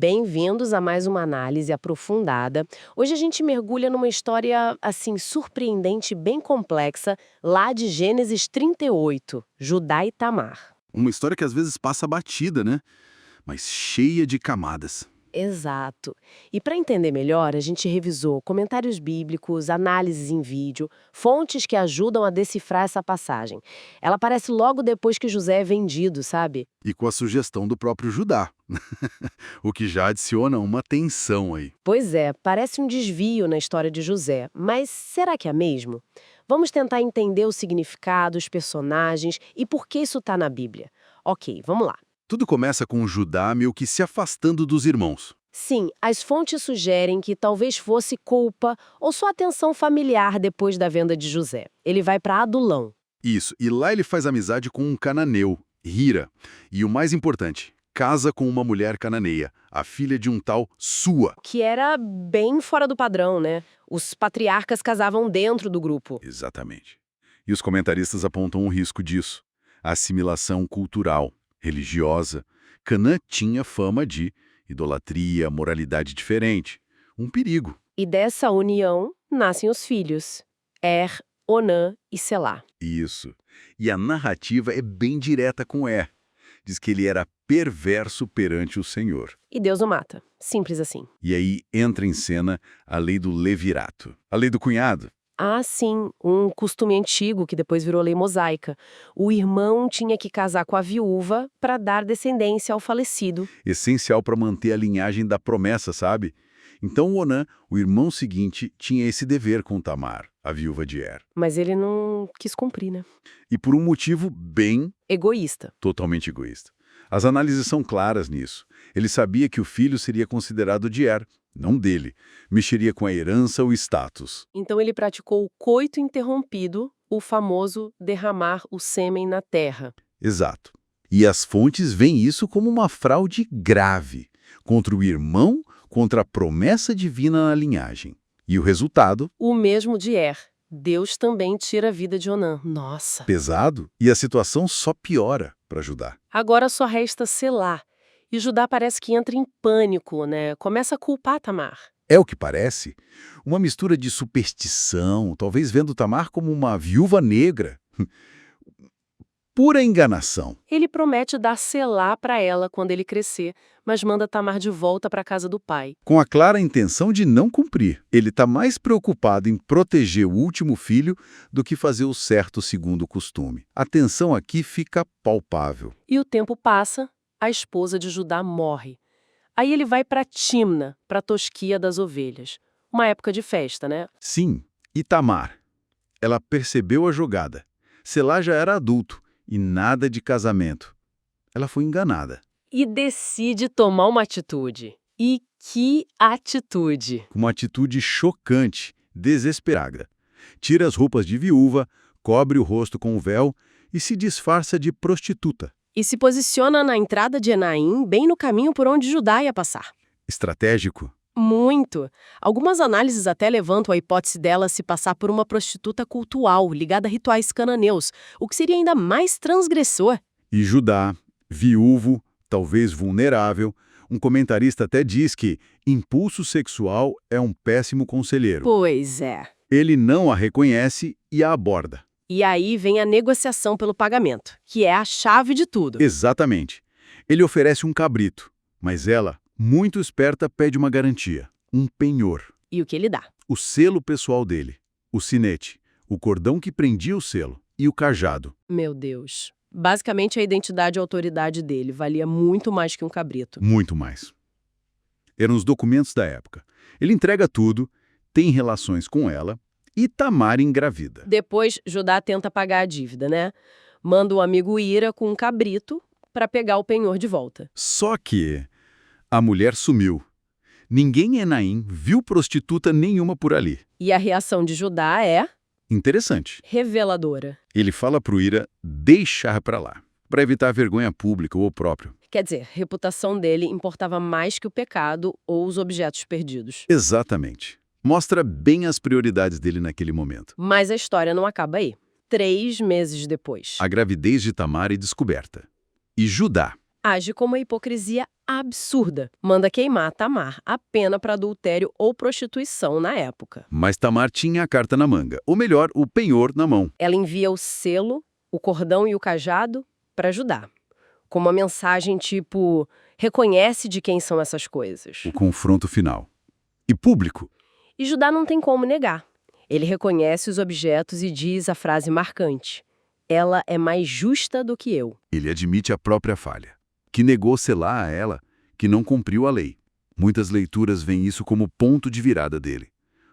Bem-vindos a mais uma análise aprofundada. Hoje a gente mergulha numa história, assim, surpreendente, bem complexa, lá de Gênesis 38, Judá e Tamar. Uma história que às vezes passa batida, né? Mas cheia de camadas. Exato. E para entender melhor, a gente revisou comentários bíblicos, análises em vídeo, fontes que ajudam a decifrar essa passagem. Ela aparece logo depois que José é vendido, sabe? E com a sugestão do próprio Judá. O que já adiciona uma tensão aí. Pois é, parece um desvio na história de José, mas será que é mesmo? Vamos tentar entender o significado, os personagens e por que isso está na Bíblia. Ok, vamos lá. Tudo começa com Judá meio que se afastando dos irmãos. Sim, as fontes sugerem que talvez fosse culpa ou só atenção familiar depois da venda de José. Ele vai para Adulão. Isso, e lá ele faz amizade com um cananeu, Hira. E o mais importante, casa com uma mulher cananeia, a filha de um tal Sua. Que era bem fora do padrão, né? Os patriarcas casavam dentro do grupo. Exatamente. E os comentaristas apontam o risco disso. A assimilação cultural, religiosa. Canaã tinha fama de idolatria, moralidade diferente. Um perigo. E dessa união nascem os filhos, Onã e Selá. Isso. E a narrativa é bem direta com Er. Diz que ele era perverso perante o Senhor. E Deus o mata. Simples assim. E aí entra em cena a lei do levirato. A lei do cunhado. Ah, sim, um costume antigo que depois virou lei mosaica. O irmão tinha que casar com a viúva para dar descendência ao falecido. Essencial para manter a linhagem da promessa, sabe? Então Onã, o irmão seguinte, tinha esse dever com Tamar, a viúva de Er. Mas ele não quis cumprir, né? E por um motivo bem Egoísta. totalmente egoísta. As análises são claras nisso. Ele sabia que o filho seria considerado de Er, não dele. Mexeria com a herança ou status. Então ele praticou o coito interrompido, o famoso derramar o sêmen na terra. Exato. E as fontes veem isso como uma fraude grave contra o irmão, contra a promessa divina na linhagem. E o resultado? O mesmo de Deus também tira a vida de Onã. Nossa! Pesado, e a situação só piora para Judá. Agora só resta Selá. E Judá parece que entra em pânico, né? Começa a culpar Tamar. É o que parece. Uma mistura de superstição, talvez vendo Tamar como uma viúva negra. Pura enganação. Ele promete dar Selá para ela quando ele crescer, mas manda Tamar de volta para a casa do pai. Com a clara intenção de não cumprir. Ele está mais preocupado em proteger o último filho do que fazer o certo segundo o costume. A tensão aqui fica palpável. E o tempo passa, a esposa de Judá morre. Aí ele vai para Timna, para a tosquia das ovelhas. Uma época de festa, né? Sim, e Tamar. Ela percebeu a jogada. Selá já era adulto e nada de casamento. Ela foi enganada. E decide tomar uma atitude. E que atitude! Uma atitude chocante, desesperada. Tira as roupas de viúva, cobre o rosto com um véu e se disfarça de prostituta. E se posiciona na entrada de Enaim, bem no caminho por onde Judá ia passar. Estratégico? Muito. Algumas análises até levantam a hipótese dela se passar por uma prostituta cultual, ligada a rituais cananeus, o que seria ainda mais transgressor. E Judá, viúvo, talvez vulnerável, um comentarista até diz que impulso sexual é um péssimo conselheiro. Pois é. Ele não a reconhece e a aborda. E aí vem a negociação pelo pagamento, que é a chave de tudo. Exatamente. Ele oferece um cabrito, mas ela, muito esperta, pede uma garantia, um penhor. E o que ele dá? O selo pessoal dele, o sinete, o cordão que prendia o selo e o cajado. Meu Deus. Basicamente, a identidade e a autoridade dele valia muito mais que um cabrito. Muito mais. Eram os documentos da época. Ele entrega tudo, tem relações com ela e Tamar engravida. Depois, Judá tenta pagar a dívida, né? Manda o amigo Ira com um cabrito para pegar o penhor de volta. Só que a mulher sumiu. Ninguém em Enaim viu prostituta nenhuma por ali. E a reação de Judá é Interessante. reveladora. Ele fala pro Ira deixar pra lá, para evitar vergonha pública ou próprio. Quer dizer, a reputação dele importava mais que o pecado ou os objetos perdidos. Exatamente. Mostra bem as prioridades dele naquele momento. Mas a história não acaba aí. 3 meses depois. A gravidez de Tamar é descoberta. E Judá. Age com uma hipocrisia absurda. Manda queimar Tamar, a pena para adultério ou prostituição na época. Mas Tamar tinha a carta na manga, ou melhor, o penhor na mão. Ela envia o selo, o cordão e o cajado para Judá, com uma mensagem tipo: reconhece de quem são essas coisas. O confronto final. E público. E Judá não tem como negar. Ele reconhece os objetos e diz a frase marcante: ela é mais justa do que eu. Ele admite a própria falha, que negou selar a ela, que não cumpriu a lei. Muitas leituras veem isso como ponto de virada dele.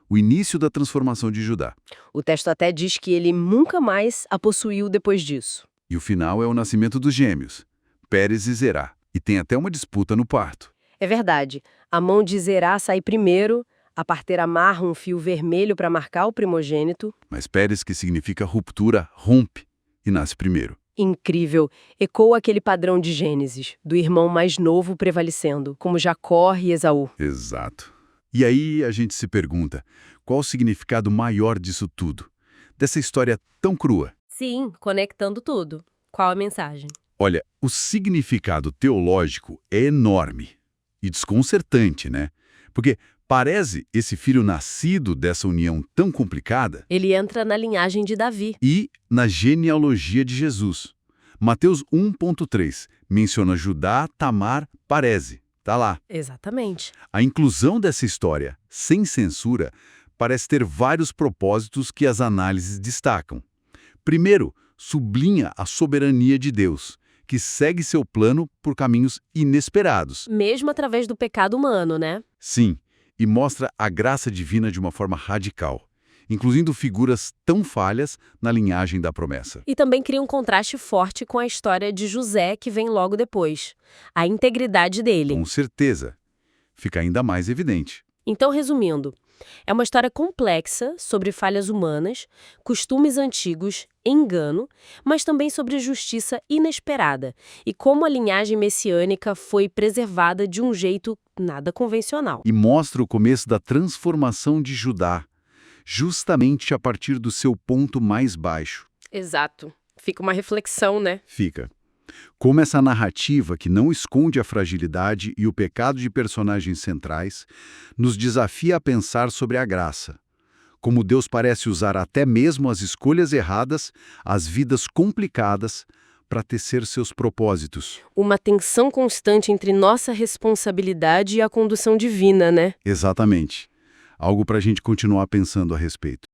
O início da transformação de Judá. O texto até diz que ele nunca mais a possuiu depois disso. E o final é o nascimento dos gêmeos, Pérez e Zerá. E tem até uma disputa no parto. É verdade. A mão de Zerá sai primeiro, a parteira amarra um fio vermelho para marcar o primogênito. Mas Pérez, que significa ruptura, rompe e nasce primeiro. Incrível. Ecoa aquele padrão de Gênesis, do irmão mais novo prevalecendo, como Jacó e Esaú. Exato. E aí a gente se pergunta, qual o significado maior disso tudo? Dessa história tão crua? Sim, conectando tudo. Qual a mensagem? Olha, o significado teológico é enorme e desconcertante, né? Porque Parece esse filho nascido dessa união tão complicada Ele entra na linhagem de Davi. e na genealogia de Jesus. Mateus 1,3 menciona Judá, Tamar, Parese. Tá lá. Exatamente. A inclusão dessa história, sem censura, parece ter vários propósitos que as análises destacam. Primeiro, sublinha a soberania de Deus, que segue seu plano por caminhos inesperados. Mesmo através do pecado humano, né? Sim, e mostra a graça divina de uma forma radical, incluindo figuras tão falhas na linhagem da promessa. E também cria um contraste forte com a história de José, que vem logo depois. A integridade dele. Com certeza, fica ainda mais evidente. Então, resumindo, é uma história complexa sobre falhas humanas, costumes antigos, engano, mas também sobre justiça inesperada e como a linhagem messiânica foi preservada de um jeito nada convencional. E mostra o começo da transformação de Judá, justamente a partir do seu ponto mais baixo. Exato. Fica uma reflexão, né? Fica. Como essa narrativa, que não esconde a fragilidade e o pecado de personagens centrais, nos desafia a pensar sobre a graça. Como Deus parece usar até mesmo as escolhas erradas, as vidas complicadas, para tecer seus propósitos. Uma tensão constante entre nossa responsabilidade e a condução divina, né? Exatamente. Algo para a gente continuar pensando a respeito.